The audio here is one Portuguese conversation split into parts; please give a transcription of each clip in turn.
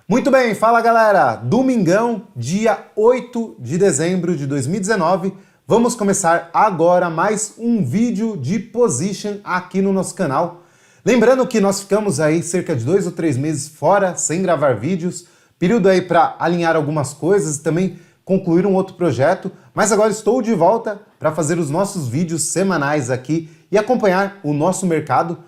Muito bem, fala galera! Domingão, dia 8 de dezembro de 2019, vamos começar agora mais um vídeo de Position aqui no nosso canal. Lembrando que nós ficamos aí cerca de 2 ou 3 meses fora, sem gravar vídeos, período aí para alinhar algumas coisas e também concluir um outro projeto, mas agora estou de volta para fazer os nossos vídeos semanais aqui e acompanhar o nosso mercado.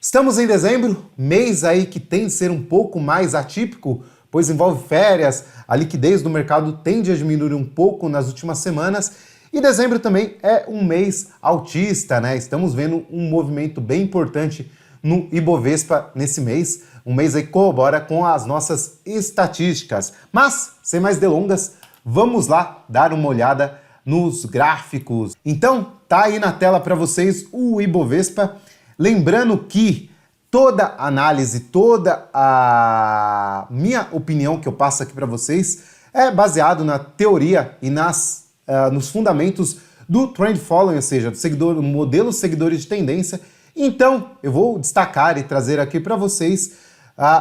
Estamos em dezembro, mês aí que tem de ser um pouco mais atípico, pois envolve férias, a liquidez do mercado tende a diminuir um pouco nas últimas semanas, e dezembro também é um mês altista, né? Estamos vendo um movimento bem importante no Ibovespa nesse mês, um mês aí que corrobora com as nossas estatísticas. Mas, sem mais delongas, vamos lá dar uma olhada nos gráficos. Então, tá aí na tela para vocês o Ibovespa. Lembrando que toda análise, toda a minha opinião que eu passo aqui para vocês é baseado na teoria e nos fundamentos do Trend Following, ou seja, do modelo seguidores de tendência. Então, eu vou destacar e trazer aqui para vocês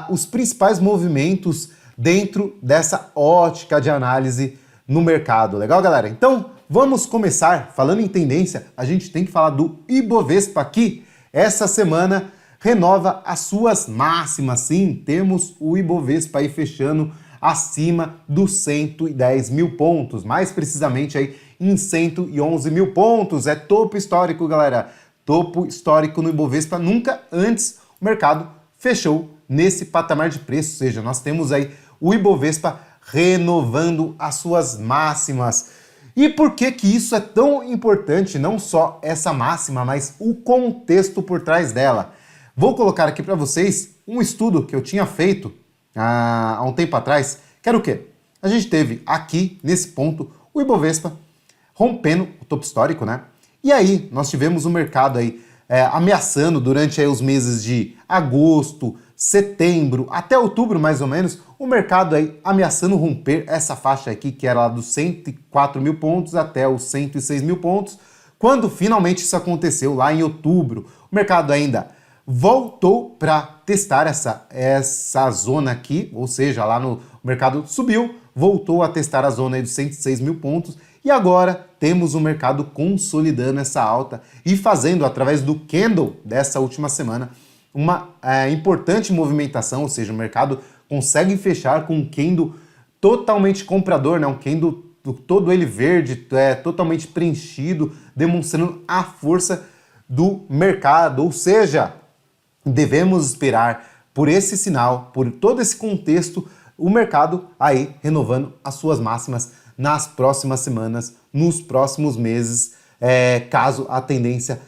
os principais movimentos dentro dessa ótica de análise no mercado. Legal, galera? Então, vamos começar. Falando em tendência, a gente tem que falar do Ibovespa aqui. Essa semana renova as suas máximas, sim, temos o Ibovespa aí fechando acima dos 110 mil pontos, mais precisamente aí em 111 mil pontos, é topo histórico, galera, topo histórico no Ibovespa, nunca antes o mercado fechou nesse patamar de preço, ou seja, nós temos aí o Ibovespa renovando as suas máximas. E por que que isso é tão importante, não só essa máxima, mas o contexto por trás dela? Vou colocar aqui para vocês um estudo que eu tinha feito há um tempo atrás, que era o quê? A gente teve aqui, nesse ponto, o Ibovespa rompendo o topo histórico, né? E aí, nós tivemos o mercado aí ameaçando durante aí os meses de agosto, setembro, até outubro mais ou menos, o mercado aí ameaçando romper essa faixa aqui, que era lá dos 104 mil pontos até os 106 mil pontos. Quando finalmente isso aconteceu, lá em outubro, o mercado ainda voltou para testar essa zona aqui, ou seja, lá no mercado subiu, voltou a testar a zona aí dos 106 mil pontos, e agora temos o mercado consolidando essa alta e fazendo, através do candle dessa última semana, uma importante movimentação, ou seja, o mercado consegue fechar com um candle totalmente comprador, né? Um candle todo ele verde, totalmente preenchido, demonstrando a força do mercado, ou seja, devemos esperar por esse sinal, por todo esse contexto, o mercado aí renovando as suas máximas nas próximas semanas, nos próximos meses, caso a tendência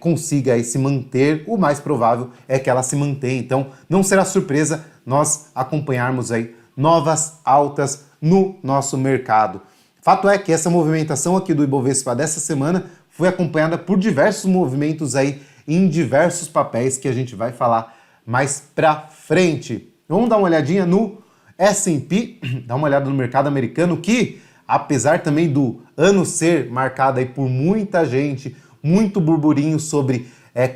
consiga aí se manter, o mais provável é que ela se mantenha. Então, não será surpresa nós acompanharmos aí novas altas no nosso mercado. Fato é que essa movimentação aqui do Ibovespa dessa semana foi acompanhada por diversos movimentos aí em diversos papéis que a gente vai falar mais pra frente. Vamos dar uma olhadinha no S&P, dar uma olhada no mercado americano, que apesar também do ano ser marcado aí por muita gente, muito burburinho sobre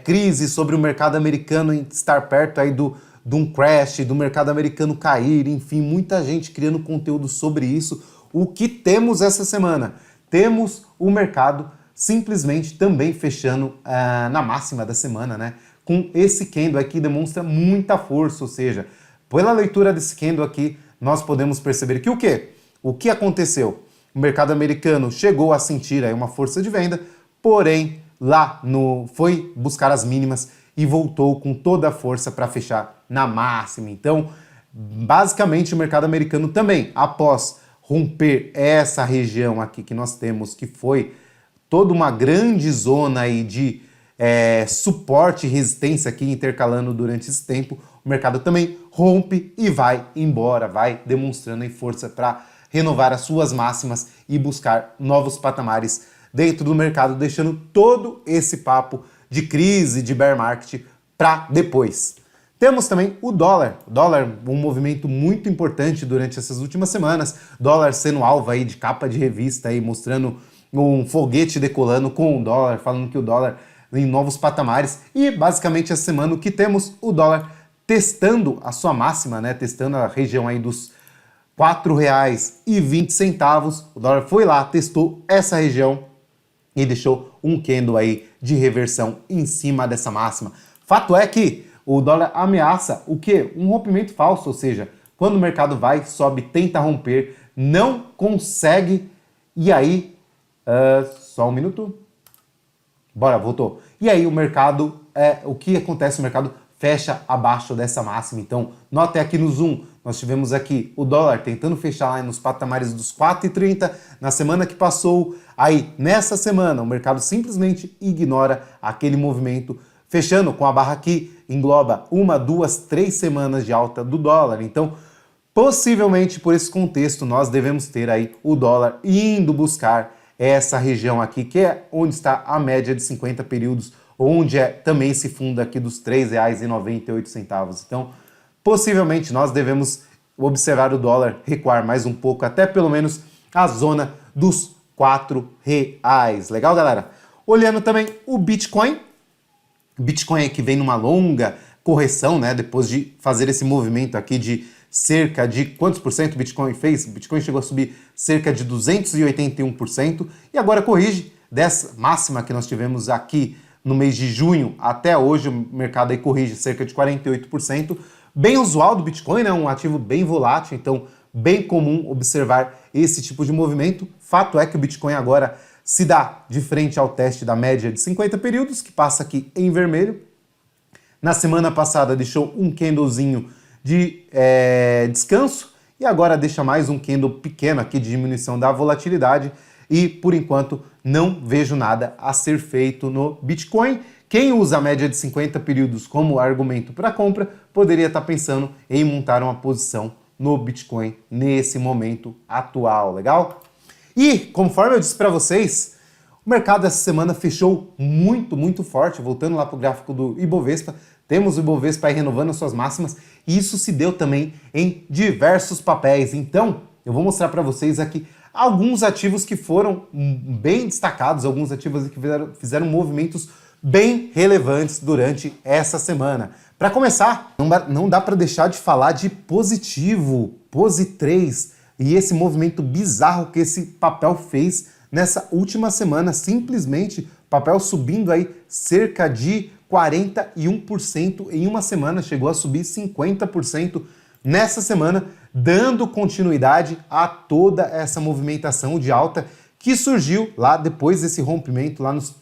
crise, sobre o mercado americano estar perto aí de um crash, do mercado americano cair, enfim, muita gente criando conteúdo sobre isso. O que temos essa semana? Temos o mercado simplesmente também fechando na máxima da semana, né? Com esse candle aqui demonstra muita força, ou seja, pela leitura desse candle aqui, nós podemos perceber que o quê? O que aconteceu? O mercado americano chegou a sentir aí uma força de venda, porém foi buscar as mínimas e voltou com toda a força para fechar na máxima. Então, basicamente, o mercado americano também, após romper essa região aqui que nós temos, que foi toda uma grande zona aí de suporte e resistência aqui intercalando durante esse tempo, o mercado também rompe e vai embora, vai demonstrando aí força para renovar as suas máximas e buscar novos patamares dentro do mercado, deixando todo esse papo de crise, de bear market para depois. Temos também o dólar, um movimento muito importante durante essas últimas semanas, dólar sendo alvo aí de capa de revista, aí, mostrando um foguete decolando com o dólar, falando que o dólar em novos patamares, e basicamente essa semana o que temos? O dólar testando a sua máxima, né? Testando a região aí dos R$ 4,20. O dólar foi lá, testou essa região e deixou um candle aí de reversão em cima dessa máxima. Fato é que o dólar ameaça o quê? Um rompimento falso, ou seja, quando o mercado vai, sobe, tenta romper, não consegue, e aí, só um minuto, bora, voltou. E aí o mercado, o que acontece? O mercado fecha abaixo dessa máxima. Então, notem aqui no zoom, nós tivemos aqui o dólar tentando fechar lá nos patamares dos 4,30 na semana que passou. Aí, nessa semana, o mercado simplesmente ignora aquele movimento, fechando com a barra que engloba 1, 2, 3 semanas de alta do dólar. Então, possivelmente, por esse contexto, nós devemos ter aí o dólar indo buscar essa região aqui, que é onde está a média de 50 períodos, onde também se funda aqui dos R$ 3,98. Então, possivelmente, nós devemos observar o dólar recuar mais um pouco, até pelo menos a zona dos R$ 4. Legal, galera? Olhando também o Bitcoin. Bitcoin é que vem numa longa correção, né? Depois de fazer esse movimento aqui de cerca de quantos por cento o Bitcoin fez? O Bitcoin chegou a subir cerca de 281% e agora corrige dessa máxima que nós tivemos aqui no mês de junho até hoje. O mercado aí corrige cerca de 48%. Bem usual do Bitcoin, né? Um ativo bem volátil, então bem comum observar esse tipo de movimento. Fato é que o Bitcoin agora se dá de frente ao teste da média de 50 períodos, que passa aqui em vermelho. Na semana passada deixou um candlezinho de descanso e agora deixa mais um candle pequeno aqui de diminuição da volatilidade e, por enquanto, não vejo nada a ser feito no Bitcoin. Quem usa a média de 50 períodos como argumento para compra poderia estar pensando em montar uma posição no Bitcoin nesse momento atual, legal? E, conforme eu disse para vocês, o mercado essa semana fechou muito forte. Voltando lá para o gráfico do Ibovespa, temos o Ibovespa aí renovando suas máximas e isso se deu também em diversos papéis. Então, eu vou mostrar para vocês aqui alguns ativos que foram bem destacados, alguns ativos que fizeram movimentos bem relevantes durante essa semana. Para começar, não dá para deixar de falar de Positivo, Posi3, e esse movimento bizarro que esse papel fez nessa última semana, simplesmente papel subindo aí cerca de 41% em uma semana, chegou a subir 50% nessa semana, dando continuidade a toda essa movimentação de alta que surgiu lá depois desse rompimento lá nos R$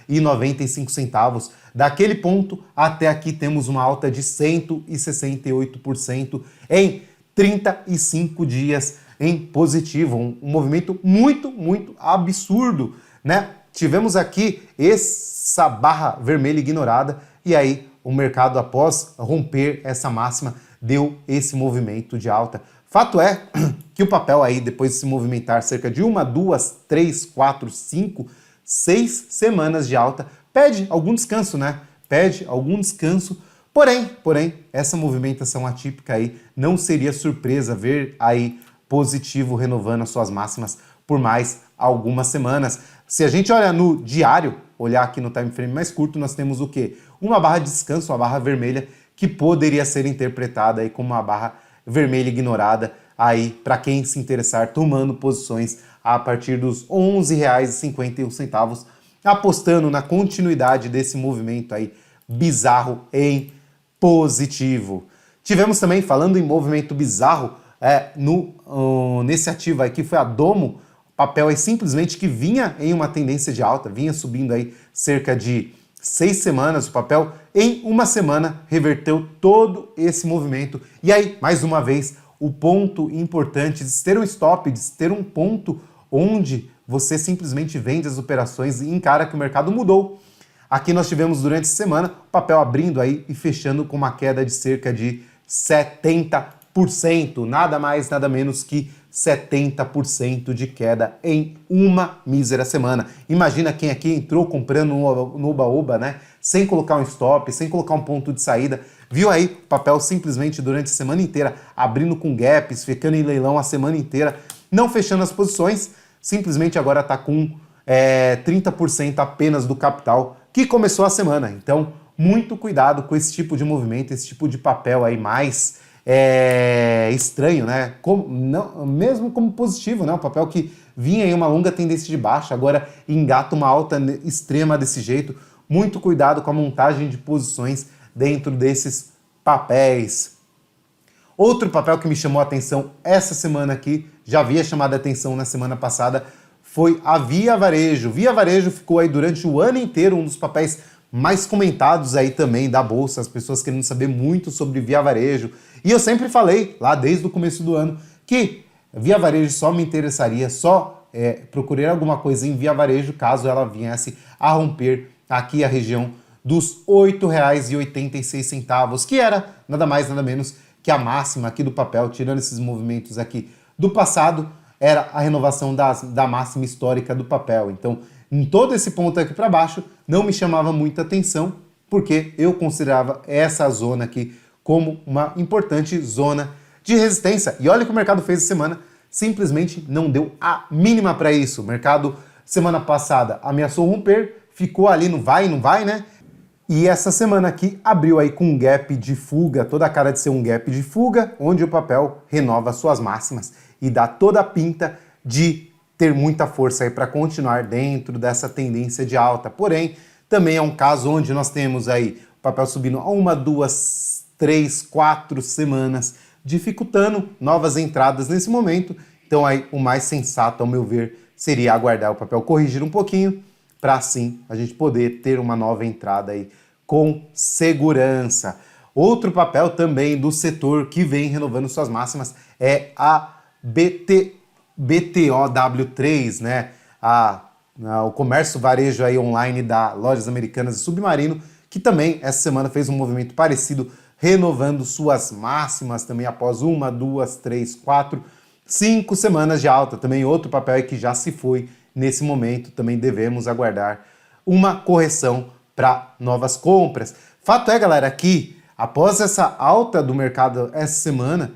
3,95. Daquele ponto até aqui temos uma alta de 168% em 35 dias em positivo, um movimento muito absurdo, né? Tivemos aqui essa barra vermelha ignorada e aí o mercado, após romper essa máxima, deu esse movimento de alta. Fato é que o papel aí, depois de se movimentar cerca de 1, 2, 3, 4, 5, 6 semanas de alta, pede algum descanso, né? Pede algum descanso. Porém, essa movimentação atípica aí não seria surpresa ver aí Positivo renovando as suas máximas por mais algumas semanas. Se a gente olha no diário, olhar aqui no time frame mais curto, nós temos o quê? Uma barra de descanso, uma barra vermelha, que poderia ser interpretada aí como uma barra vermelha ignorada aí para quem se interessar tomando posições a partir dos R$ 11,51, apostando na continuidade desse movimento aí bizarro em positivo. Tivemos também, falando em movimento bizarro, nesse ativo aí que foi a Domo, papel aí simplesmente que vinha em uma tendência de alta, vinha subindo aí cerca de 6 semanas, o papel em uma semana reverteu todo esse movimento. E aí, mais uma vez, o ponto importante de ter um stop, de ter um ponto onde você simplesmente vende as operações e encara que o mercado mudou. Aqui nós tivemos durante a semana o papel abrindo aí e fechando com uma queda de cerca de 70%, nada mais, nada menos que 70% de queda em uma mísera semana. Imagina quem aqui entrou comprando no Oba-Oba, né? Sem colocar um stop, sem colocar um ponto de saída. Viu aí o papel simplesmente durante a semana inteira abrindo com gaps, ficando em leilão a semana inteira, não fechando as posições, simplesmente agora está com 30% apenas do capital que começou a semana. Então, muito cuidado com esse tipo de movimento, esse tipo de papel aí mais estranho, né? Mesmo como positivo, né? Um papel que vinha em uma longa tendência de baixa, agora engata uma alta extrema desse jeito. Muito cuidado com a montagem de posições dentro desses papéis. Outro papel que me chamou a atenção essa semana aqui, já havia chamado a atenção na semana passada, foi a Via Varejo. Via Varejo ficou aí durante o ano inteiro um dos papéis mais comentados aí também da Bolsa, as pessoas querendo saber muito sobre Via Varejo. E eu sempre falei, lá desde o começo do ano, que Via Varejo só me interessaria, procurei alguma coisa em Via Varejo caso ela viesse a romper aqui a região dos R$ 8,86, que era nada mais, nada menos que a máxima aqui do papel, tirando esses movimentos aqui do passado, era a renovação da máxima histórica do papel. Então, em todo esse ponto aqui para baixo, não me chamava muita atenção, porque eu considerava essa zona aqui como uma importante zona de resistência. E olha o que o mercado fez essa semana, simplesmente não deu a mínima para isso. O mercado, semana passada, ameaçou romper, ficou ali no vai e não vai, né? E essa semana aqui abriu aí com um gap de fuga, toda a cara de ser um gap de fuga, onde o papel renova suas máximas e dá toda a pinta de ter muita força aí para continuar dentro dessa tendência de alta. Porém, também é um caso onde nós temos aí o papel subindo a 1, 2, 3, 4 semanas, dificultando novas entradas nesse momento. Então aí o mais sensato, ao meu ver, seria aguardar o papel corrigir um pouquinho, para assim a gente poder ter uma nova entrada aí com segurança. Outro papel também do setor que vem renovando suas máximas é a BTOW3, né? O comércio varejo aí online da Lojas Americanas e Submarino, que também essa semana fez um movimento parecido, renovando suas máximas também após 1, 2, 3, 4, 5 semanas de alta. Também outro papel aí que já se foi. Nesse momento também devemos aguardar uma correção para novas compras. Fato é, galera, que após essa alta do mercado essa semana,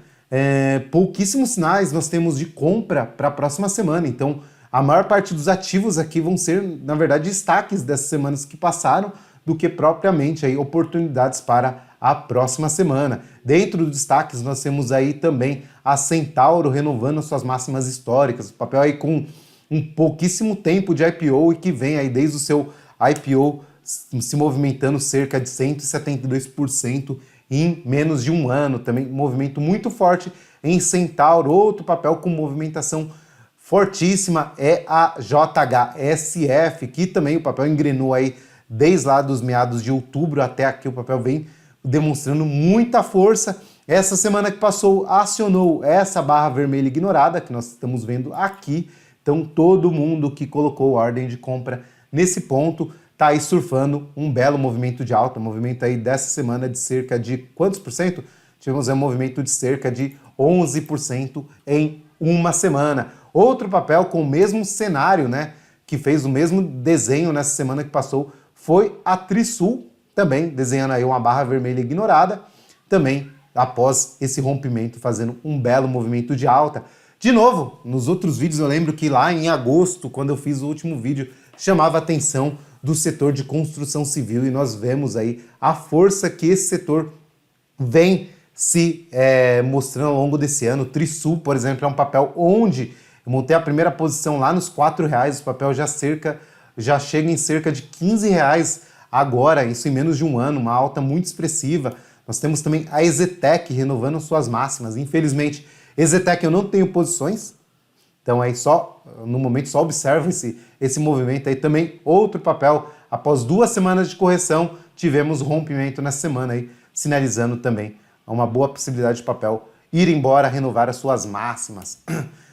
pouquíssimos sinais nós temos de compra para a próxima semana. Então, a maior parte dos ativos aqui vão ser, na verdade, destaques dessas semanas que passaram, do que propriamente aí oportunidades para a próxima semana. Dentro dos destaques, nós temos aí também a Centauro renovando suas máximas históricas, o papel aí com um pouquíssimo tempo de IPO e que vem aí desde o seu IPO se movimentando cerca de 172% em menos de um ano. Também um movimento muito forte em Centauro. Outro papel com movimentação fortíssima é a JHSF, que também o papel engrenou aí desde lá dos meados de outubro até aqui. O papel vem demonstrando muita força. Essa semana que passou acionou essa barra vermelha ignorada que nós estamos vendo aqui. Então, todo mundo que colocou ordem de compra nesse ponto está aí surfando um belo movimento de alta, movimento aí dessa semana de cerca de quantos por cento? Tivemos um movimento de cerca de 11% em uma semana. Outro papel com o mesmo cenário, né, que fez o mesmo desenho nessa semana que passou, foi a Trisul, também desenhando aí uma barra vermelha ignorada, também após esse rompimento fazendo um belo movimento de alta. De novo, nos outros vídeos eu lembro que lá em agosto, quando eu fiz o último vídeo, chamava a atenção do setor de construção civil e nós vemos aí a força que esse setor vem se mostrando ao longo desse ano. O Trisul, por exemplo, é um papel onde eu montei a primeira posição lá nos R$4, o papel já chega em cerca de R$15 agora, isso em menos de um ano, uma alta muito expressiva. Nós temos também a EZTEC renovando suas máximas. Infelizmente, EZTEC eu não tenho posições, então aí no momento só observo esse movimento aí. Também outro papel, após 2 semanas de correção, tivemos rompimento nessa semana aí, sinalizando também uma boa possibilidade de papel ir embora, renovar as suas máximas.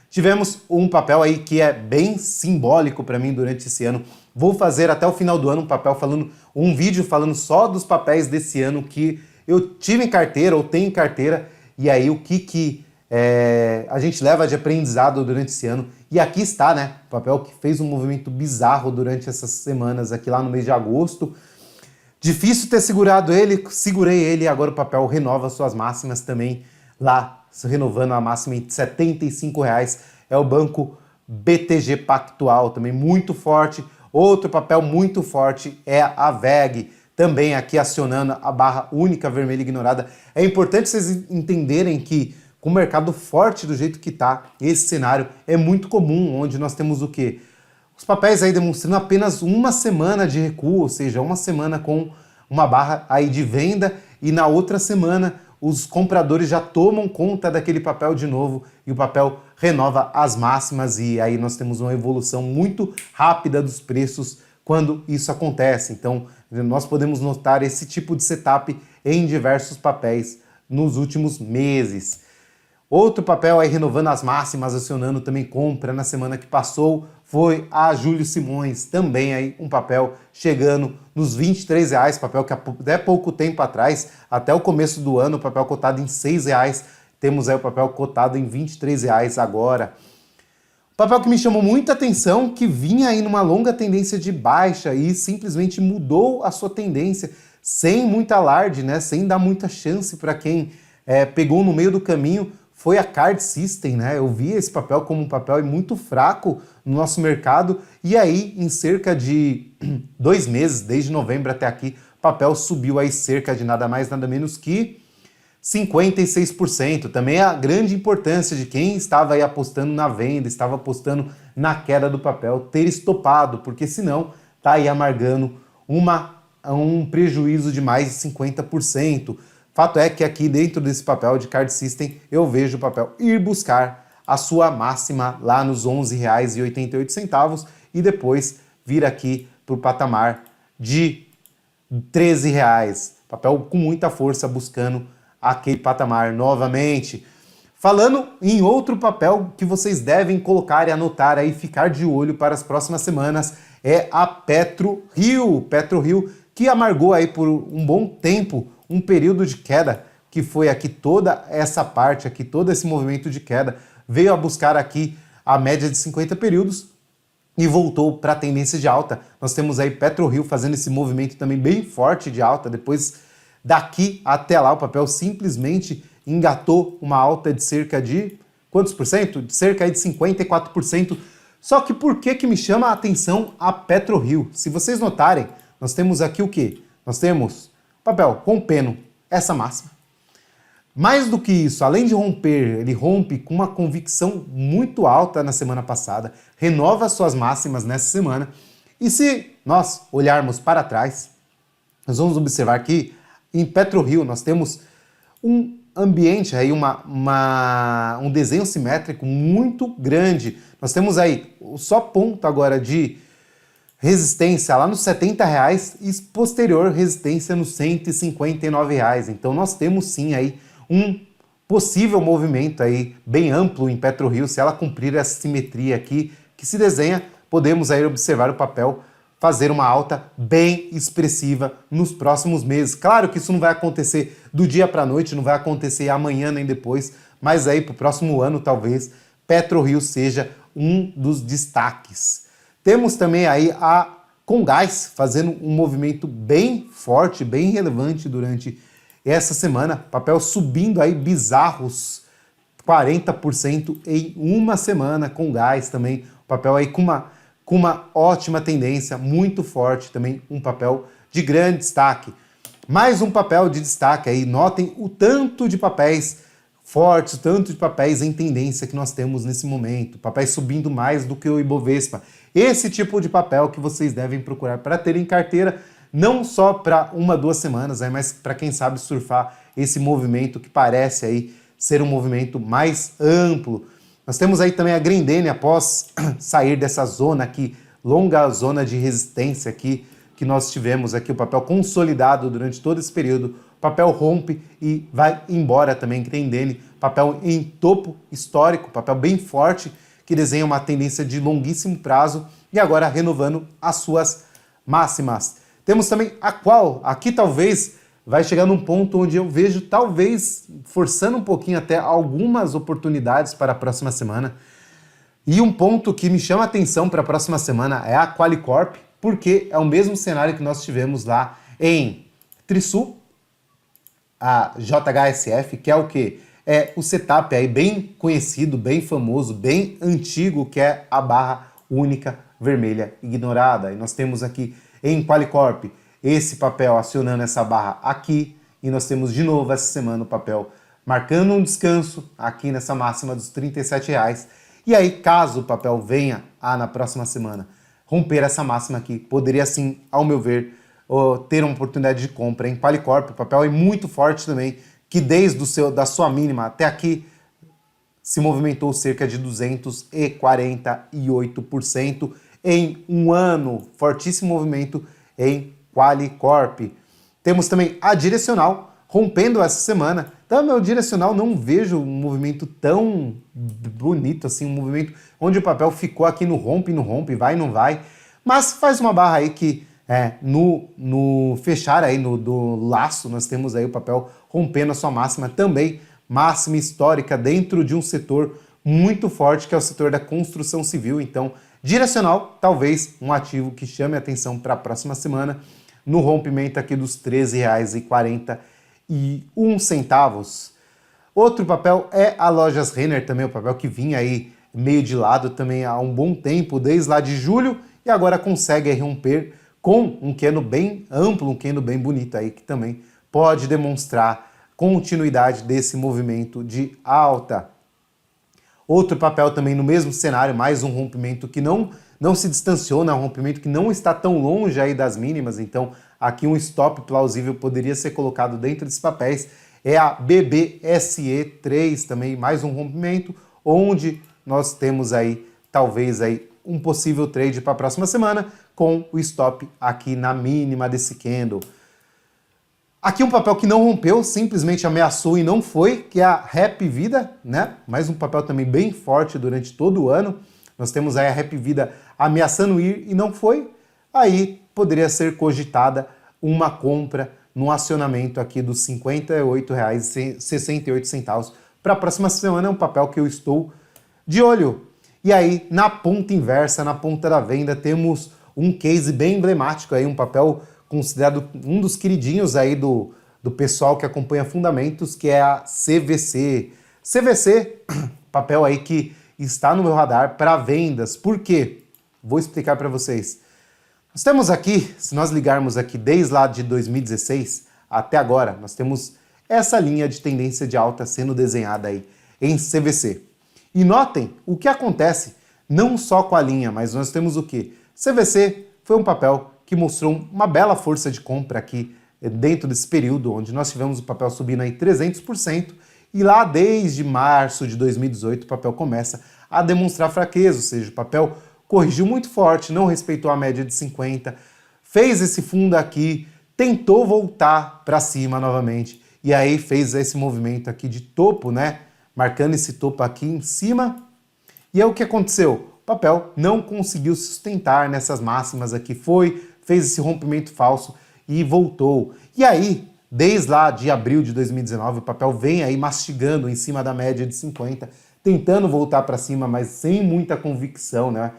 Tivemos um papel aí que é bem simbólico para mim durante esse ano. Vou fazer até o final do ano um vídeo falando só dos papéis desse ano que eu tive em carteira ou tenho em carteira, e aí o que a gente leva de aprendizado durante esse ano. E aqui está, né? O papel que fez um movimento bizarro durante essas semanas aqui lá no mês de agosto. Difícil ter segurado ele, segurei ele e agora o papel renova suas máximas também lá, renovando a máxima em R$75. É o banco BTG Pactual, também muito forte. Outro papel muito forte é a VEG, também aqui acionando a barra única vermelha ignorada. É importante vocês entenderem que com o mercado forte do jeito que está, esse cenário é muito comum, onde nós temos o quê? Os papéis aí demonstrando apenas uma semana de recuo, ou seja, uma semana com uma barra aí de venda, e na outra semana os compradores já tomam conta daquele papel de novo e o papel renova as máximas, e aí nós temos uma evolução muito rápida dos preços quando isso acontece. Então nós podemos notar esse tipo de setup em diversos papéis nos últimos meses. Outro papel aí renovando as máximas, acionando também compra na semana que passou, foi a Júlio Simões, também aí um papel chegando nos R$23, papel que até pouco tempo atrás, até o começo do ano, o papel cotado em R$6, temos aí o papel cotado em R$23 agora. O papel que me chamou muita atenção, que vinha aí numa longa tendência de baixa e simplesmente mudou a sua tendência, sem muito alarde, né? Sem dar muita chance para quem pegou no meio do caminho, foi a Card System, né? Eu vi esse papel como um papel muito fraco no nosso mercado, e aí em cerca de 2 meses, desde novembro até aqui, o papel subiu aí cerca de nada mais, nada menos que 56%. Também a grande importância de quem estava aí apostando na venda, estava apostando na queda do papel, ter estopado, porque senão tá aí amargando um prejuízo de mais de 50%. Fato é que aqui dentro desse papel de Card System eu vejo o papel ir buscar a sua máxima lá nos R$11,88 e depois vir aqui para o patamar de R$13. Papel com muita força buscando aquele patamar novamente. Falando em outro papel que vocês devem colocar e anotar aí, ficar de olho para as próximas semanas, é a PetroRio. PetroRio que amargou aí por um bom tempo um período de queda, que foi aqui toda essa parte aqui, todo esse movimento de queda, veio a buscar aqui a média de 50 períodos e voltou para a tendência de alta. Nós temos aí PetroRio fazendo esse movimento também bem forte de alta, depois daqui até lá o papel simplesmente engatou uma alta de cerca de, quantos por cento? De cerca de 54%. Só que por que me chama a atenção a PetroRio? Se vocês notarem, nós temos aqui o quê? Nós temos papel rompendo essa máxima. Mais do que isso, além de romper, ele rompe com uma convicção muito alta na semana passada, renova suas máximas nessa semana. E se nós olharmos para trás, nós vamos observar que em PetroRio nós temos um ambiente, aí um desenho simétrico muito grande. Nós temos aí só ponto agora de resistência lá nos R$70 e posterior resistência nos R$159. Então nós temos sim aí um possível movimento aí bem amplo em PetroRio. Se ela cumprir essa simetria aqui que se desenha, podemos aí observar o papel fazer uma alta bem expressiva nos próximos meses. Claro que isso não vai acontecer do dia para a noite, não vai acontecer amanhã nem depois, mas aí para o próximo ano talvez PetroRio seja um dos destaques. Temos também aí a Comgás fazendo um movimento bem forte, bem relevante durante essa semana. Papel subindo aí bizarros 40% em uma semana. Comgás também, papel aí com uma ótima tendência, muito forte também, um papel de grande destaque. Mais um papel de destaque aí, notem o tanto de papéis fortes, o tanto de papéis em tendência que nós temos nesse momento, papéis subindo mais do que o Ibovespa. Esse tipo de papel que vocês devem procurar para ter em carteira, não só para 1 ou 2 semanas, mas para quem sabe surfar esse movimento que parece aí ser um movimento mais amplo. Nós temos aí também a Grendene, após sair dessa zona aqui, longa zona de resistência aqui, que nós tivemos aqui, o papel consolidado durante todo esse período, o papel rompe e vai embora também, Grendene, papel em topo histórico, papel bem forte, que desenha uma tendência de longuíssimo prazo e agora renovando as suas máximas. Temos também a Qual, aqui talvez vai chegar num ponto onde eu vejo talvez forçando um pouquinho até algumas oportunidades para a próxima semana. E um ponto que me chama a atenção para a próxima semana é a Qualicorp, porque é o mesmo cenário que nós tivemos lá em Trisul, a JHSF, que é o quê? É o setup aí bem conhecido, bem famoso, bem antigo, que é a barra única vermelha ignorada. E nós temos aqui em Qualicorp esse papel acionando essa barra aqui, e nós temos de novo essa semana o papel marcando um descanso aqui nessa máxima dos R$ 37,00. E aí, caso o papel venha na próxima semana romper essa máxima aqui, poderia sim, ao meu ver, ter uma oportunidade de compra em Qualicorp. O papel é muito forte também, que desde da sua mínima até aqui se movimentou cerca de 248% em um ano. Fortíssimo movimento em Qualicorp. Temos também a direcional rompendo essa semana. Então, meu direcional não vejo um movimento tão bonito assim, um movimento onde o papel ficou aqui no rompe, vai, não vai. Mas faz uma barra aí que no fechar aí do laço, nós temos aí o papel rompendo a sua máxima também, máxima histórica dentro de um setor muito forte, que é o setor da construção civil. Então, direcional, talvez um ativo que chame a atenção para a próxima semana, no rompimento aqui dos R$ 13,41. Outro papel é a Lojas Renner, também o papel que vinha aí meio de lado também há um bom tempo, desde lá de julho, e agora consegue romper com um candle bem amplo, um candle bem bonito aí, que também pode demonstrar continuidade desse movimento de alta. Outro papel também no mesmo cenário, mais um rompimento que não se distanciou, né? Um rompimento que não está tão longe aí das mínimas, então aqui um stop plausível poderia ser colocado dentro desses papéis. É a BBSE3 também, mais um rompimento, onde nós temos aí, talvez aí, um possível trade para a próxima semana, com o stop aqui na mínima desse candle. Aqui um papel que não rompeu, simplesmente ameaçou e não foi, que é a Happy Vida, né? Mais um papel também bem forte durante todo o ano. Nós temos aí a Happy Vida ameaçando ir e não foi. Aí poderia ser cogitada uma compra no acionamento aqui dos R$ 58,68 para a próxima semana. É um papel que eu estou de olho. E aí, na ponta inversa, na ponta da venda, temos um case bem emblemático, aí, um papel considerado um dos queridinhos aí do pessoal que acompanha fundamentos, que é a CVC. CVC, papel aí que está no meu radar para vendas. Por quê? Vou explicar para vocês. Nós temos aqui, se nós ligarmos aqui desde lá de 2016 até agora, nós temos essa linha de tendência de alta sendo desenhada aí em CVC. E notem o que acontece não só com a linha, mas nós temos o quê? CVC foi um papel que mostrou uma bela força de compra aqui dentro desse período, onde nós tivemos o papel subindo aí 300%, e lá desde março de 2018 o papel começa a demonstrar fraqueza, ou seja, o papel corrigiu muito forte, não respeitou a média de 50, fez esse fundo aqui, tentou voltar para cima novamente, e aí fez esse movimento aqui de topo, né? Marcando esse topo aqui em cima. E aí o que aconteceu? O papel não conseguiu sustentar nessas máximas aqui, fez esse rompimento falso e voltou. E aí, desde lá de abril de 2019, o papel vem aí mastigando em cima da média de 50, tentando voltar para cima, mas sem muita convicção, né?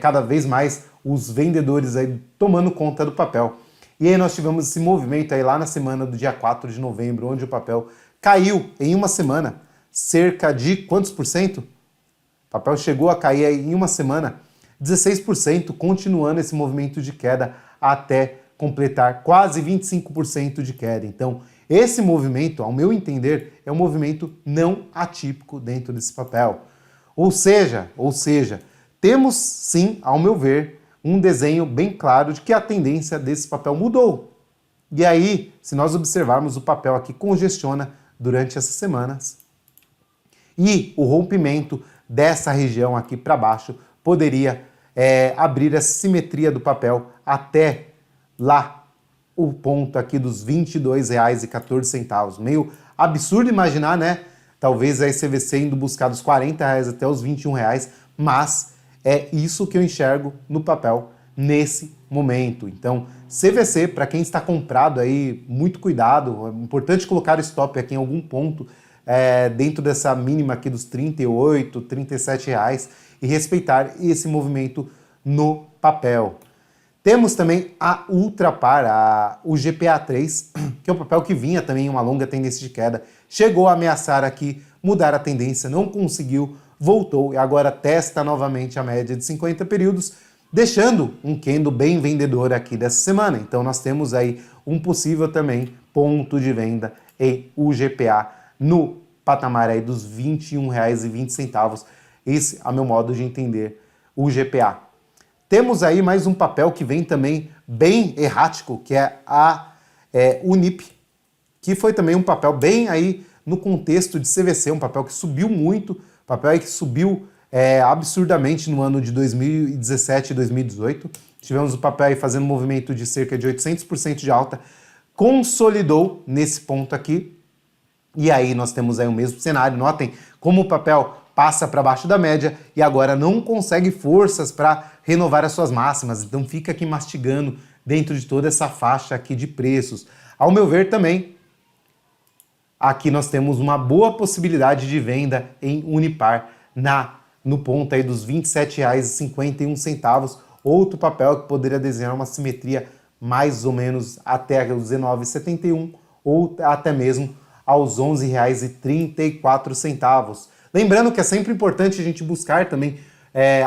Cada vez mais os vendedores aí tomando conta do papel. E aí nós tivemos esse movimento aí lá na semana do dia 4 de novembro, onde o papel caiu em uma semana cerca de quantos por cento? O papel chegou a cair aí em uma semana 16%, continuando esse movimento de queda até completar quase 25% de queda. Então, esse movimento, ao meu entender, é um movimento não atípico dentro desse papel. Ou seja, temos sim, ao meu ver, um desenho bem claro de que a tendência desse papel mudou. E aí, se nós observarmos, o papel aqui congestiona durante essas semanas. E o rompimento dessa região aqui para baixo poderia abrir essa simetria do papel até lá o ponto aqui dos R$ 22,14. Meio absurdo imaginar, né? Talvez a CVC indo buscar dos R$ 40 até os R$ 21, mas é isso que eu enxergo no papel nesse momento. Então, CVC, para quem está comprado aí, muito cuidado, é importante colocar stop aqui em algum ponto dentro dessa mínima aqui dos R$ 38, R$ 37 e respeitar esse movimento no papel. Temos também a Ultrapar, o GPA3, que é um papel que vinha também em uma longa tendência de queda, chegou a ameaçar aqui mudar a tendência, não conseguiu, voltou e agora testa novamente a média de 50 períodos deixando um candle bem vendedor aqui dessa semana. Então nós temos aí um possível também ponto de venda em UGPA no patamar aí dos R$ 21,20. Esse é o meu modo de entender o GPA. Temos aí mais um papel que vem também bem errático, que é a Unip, que foi também um papel bem aí no contexto de CVC, um papel que subiu muito, papel aí que subiu absurdamente no ano de 2017 e 2018. Tivemos o papel aí fazendo um movimento de cerca de 800% de alta, consolidou nesse ponto aqui, e aí nós temos aí o mesmo cenário. Notem como o papel passa para baixo da média e agora não consegue forças para renovar as suas máximas, então fica aqui mastigando dentro de toda essa faixa aqui de preços. Ao meu ver também, aqui nós temos uma boa possibilidade de venda em Unipar no ponto aí dos R$ 27,51, outro papel que poderia desenhar uma simetria mais ou menos até os R$ 19,71 ou até mesmo aos R$ 11,34. Lembrando que é sempre importante a gente buscar também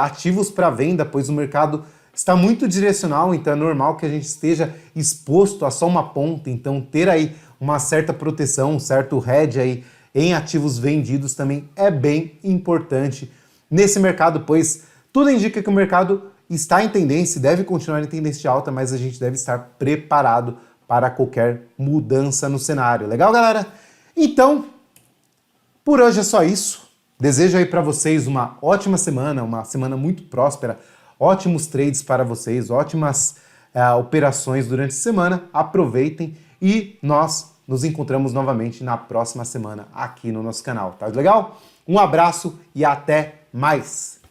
ativos para venda, pois o mercado está muito direcional, então é normal que a gente esteja exposto a só uma ponta, então ter aí uma certa proteção, um certo hedge aí em ativos vendidos também é bem importante nesse mercado, pois tudo indica que o mercado está em tendência, deve continuar em tendência alta, mas a gente deve estar preparado para qualquer mudança no cenário. Legal, galera? Então, por hoje é só isso. Desejo aí para vocês uma ótima semana, uma semana muito próspera, ótimos trades para vocês, ótimas operações durante a semana. Aproveitem e nós nos encontramos novamente na próxima semana aqui no nosso canal. Tá legal? Um abraço e até mais!